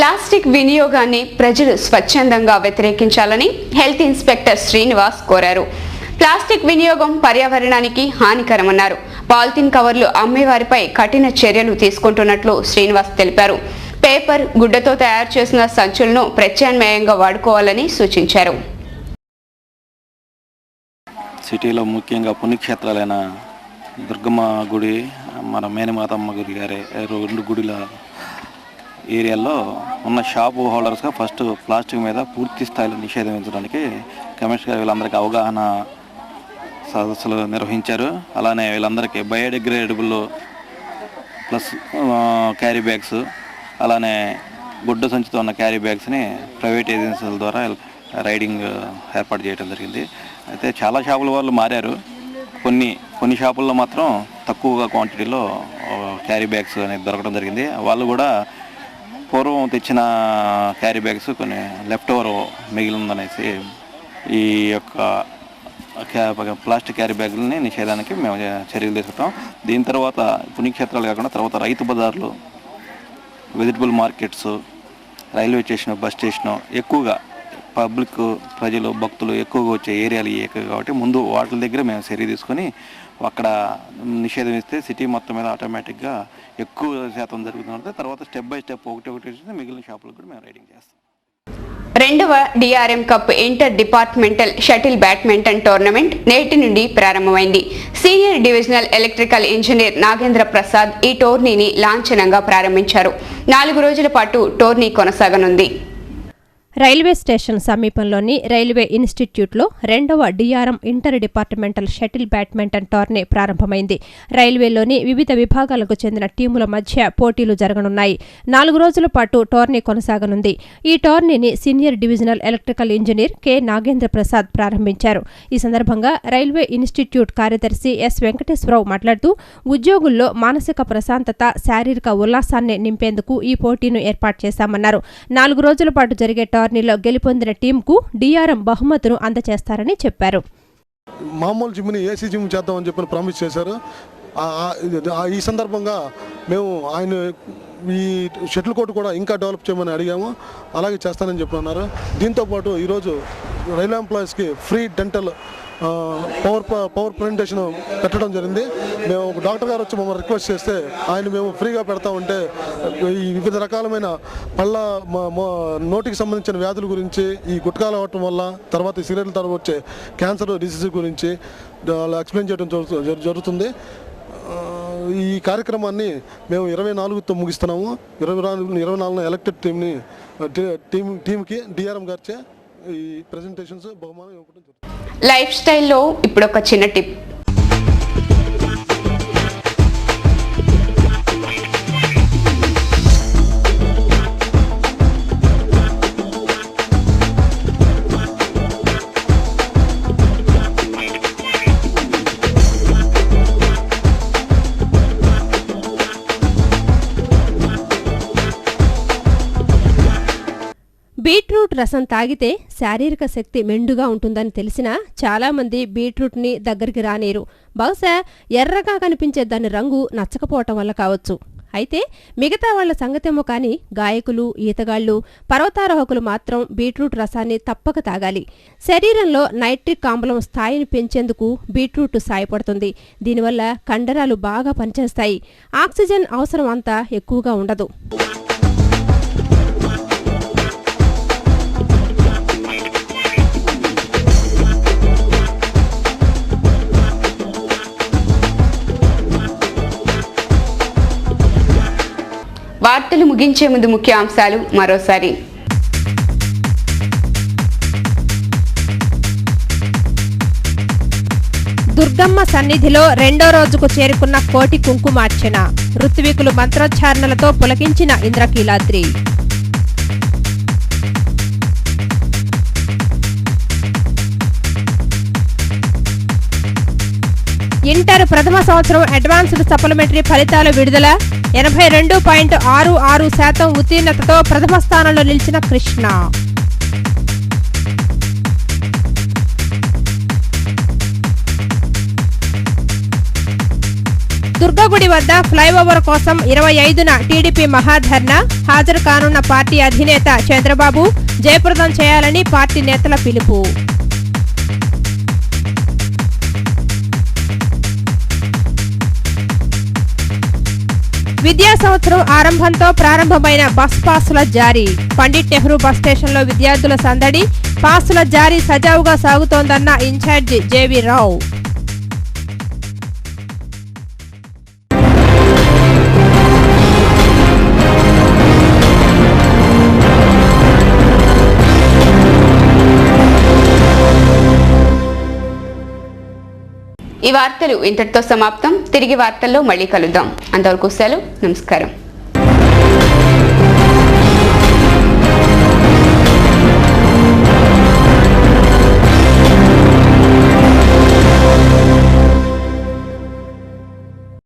Plastic వినియోగాన్ని ప్రజలు స్వచ్ఛందంగా వ్యతిరేకించాలని హెల్త్ ఇన్స్పెక్టర్ శ్రీనివాస్ కోరారు. ప్లాస్టిక్ వినియోగం పర్యావరణానికి హానికరమన్నారు. పాలిథిన్ కవర్లు అమ్మేవారిపై కఠిన చర్యలు తీసుకుంటున్నట్లు శ్రీనివాస్ తెలిపారు. పేపర్, గుడ్డతో తయారు చేసిన సంచులను ప్రత్యామ్నాయంగా వాడుకోవాలని సూచించారు. సిటీలో ముఖ్యంగా పుణ్యక్షేత్రాలైన దుర్గమ్మ గుడి, మన మేనమాతమ్మ గుడి గారి రెండు గుడిల ఏరియాలో ఉన్న షాపు హోల్డర్స్గా ఫస్ట్ ప్లాస్టిక్ మీద పూర్తి స్థాయిలో నిషేధం విధించడానికి కమిషనర్ గారు వీళ్ళందరికీ అవగాహన సదస్సులు నిర్వహించారు. అలానే వీళ్ళందరికీ బయోడిగ్రేడబుల్ ప్లస్ క్యారీ బ్యాగ్స్, అలానే గుడ్డ సంచితో ఉన్న క్యారీ బ్యాగ్స్ని ప్రైవేట్ ఏజెన్సీల ద్వారా రైడింగ్ ఏర్పాటు చేయడం జరిగింది. అయితే చాలా షాపుల వాళ్ళు మారారు. కొన్ని షాపుల్లో మాత్రం తక్కువగా క్వాంటిటీలో క్యారీ బ్యాగ్స్ అనేది దొరకడం జరిగింది. వాళ్ళు కూడా పూర్వం తెచ్చిన క్యారీ బ్యాగ్స్ కొన్ని లెఫ్ట్ ఓవర్ మిగిలిందనేసి ఈ యొక్క ప్లాస్టిక్ క్యారీ బ్యాగులని నిషేధానికి మేము చర్యలు తీసుకుంటాం. దీని తర్వాత పుణ్యక్షేత్రాలు కాకుండా తర్వాత రైతు బజార్లు, vegetable markets, railway station, bus station, ఎక్కువగా పబ్లిక్ ప్రజలు భక్తులు ఎక్కువగా వచ్చే ఏరియాలు ఎక్కువ కాబట్టి ముందు వాటి దగ్గర మేము చర్య తీసుకొని అక్కడ నిషేధం ఇస్తే సిటీ మొత్తం మీద ఆటోమేటిక్గా ఎక్కువ శాతం జరుగుతుంది. తర్వాత స్టెప్ బై స్టెప్ ఒకటి మిగిలిన షాపులకు కూడా మేము రైడింగ్ చేస్తాం. 2వ DRM cup inter departmental shuttle badminton tournament నేటి నుండి ప్రారంభమైంది. Senior divisional electrical engineer Nagendra Prasad ఈ టోర్నీని లాంఛనంగా ప్రారంభించారు. 4 రోజుల పాటు టోర్నీ కొనసాగనుంది. రైల్వే స్టేషన్ సమీపంలోని రైల్వే ఇన్స్టిట్యూట్లో 2వ DRM inter departmental shuttle badminton tourney ప్రారంభమైంది. రైల్వేలోని వివిధ విభాగాలకు చెందిన టీముల మధ్య పోటీలు జరగనున్నాయి. 4 రోజుల పాటు టోర్నీ కొనసాగనుంది. ఈ టోర్నీని senior divisional electrical engineer K Nagendra Prasad ప్రారంభించారు. ఈ సందర్భంగా రైల్వే ఇన్స్టిట్యూట్ కార్యదర్శి ఎస్ వెంకటేశ్వరరావు మాట్లాడుతూ ఉద్యోగుల్లో మానసిక ప్రశాంతత, శారీరక ఉల్లాసాన్ని నింపేందుకు ఈ పోటీను ఏర్పాటు చేశామన్నారు. 4 రోజుల పాటు జరిగే టోర్నీలో గెలుపొందిన టీంకు డిఆర్ఎం బహుమతును అందజేస్తారని చెప్పారు. మామూలు జిమ్ని ఏసీ జిమ్ చేద్దామని చెప్పి ప్రామిస్ చేశారు. ఈ సందర్భంగా మేము ఆయన ఈ షటిల్ కోర్టు కూడా ఇంకా డెవలప్ చేయమని అడిగాము. అలాగే చేస్తానని చెప్పి. దీంతోపాటు ఈరోజు రైల్వే ఎంప్లాయీస్కి ఫ్రీ డెంటల్ పవర్ ప్రెజెంటేషన్ పెట్టడం జరిగింది. మేము డాక్టర్ గారు వచ్చి మమ్మల్ని రిక్వెస్ట్ చేస్తే ఆయన మేము ఫ్రీగా పెడతామంటే ఈ వివిధ రకాలమైన పళ్ళ నోటికి సంబంధించిన వ్యాధుల గురించి, ఈ గుట్కాలు అవ్వటం వల్ల తర్వాత ఈ సిగరెట్ల తర్వాత వచ్చే క్యాన్సర్ డిసీజ్ గురించి ఎక్స్ప్లెయిన్ చేయడం జరుగుతుంది. ఈ కార్యక్రమాన్ని మేము 24తో ముగిస్తున్నాము. 24 ఎలక్టెడ్ టీంకి డిఆర్ఎం గారిచే ఈ ప్రెజెంటేషన్స్ బహుమానం ఇవ్వడం జరుగుతుంది. లైఫ్ స్టైల్లో ఇప్పుడు ఒక చిన్న టిప్. బీట్రూట్ రసం తాగితే శారీరక శక్తి మెండుగా ఉంటుందని తెలిసినా చాలామంది బీట్రూట్ని దగ్గరికి రానేరు. బహుశా ఎర్రగా కనిపించే దాని రంగు నచ్చకపోవటం వల్ల కావచ్చు. అయితే మిగతా వాళ్ల సంగతేమో కానీ గాయకులు, ఈతగాళ్లు, పర్వతారోహకులు మాత్రం బీట్రూట్ రసాన్ని తప్పక తాగాలి. శరీరంలో నైట్రిక్ ఆమ్లం స్థాయిని పెంచేందుకు బీట్రూట్ సాయపడుతుంది. దీనివల్ల కండరాలు బాగా పనిచేస్తాయి. ఆక్సిజన్ అవసరం అంతా ఎక్కువగా ఉండదు. వార్తలు ముగించే ముందు ముఖ్యాంశాలు మరోసారి. దుర్గమ్మ సన్నిధిలో 2వ రోజుకు చేరుకున్న కోటి కుంకుమార్చన. ఋత్వికులు మంత్రోచ్చారణలతో పులకించిన ఇంద్రకీలాద్రి. ఇంటర్ ప్రథమ సంవత్సరం అడ్వాన్స్డ్ సప్లిమెంటరీ ఫలితాల విడుదల. 82.66% ఉత్తీర్ణతతో ప్రథమ స్థానంలో నిలిచిన కృష్ణ. దుర్గగుడి వద్ద ఫ్లైఓవర్ కోసం 25న టీడీపీ మహాధర్నా, హాజరు కానున్న పార్టీ అధినేత చంద్రబాబు జయప్రదం చేయాలని పార్టీ నేతల పిలుపు. విద్యా సంవత్సరం ఆరంభంతో ప్రారంభమైన బస్ పాసుల జారీ. పండిట్ నెహ్రూ బస్ స్టేషన్లో విద్యార్థుల సందడి, పాసుల జారీ సజావుగా సాగుతోందన్న ఇన్ఛార్జి జేవీ రావు. ఈ వార్తలు ఇంతటితో సమాప్తం. తిరిగి వార్తల్లో మళ్ళీ కలుద్దాం. అంతవరకు సెలవు. నమస్కారం.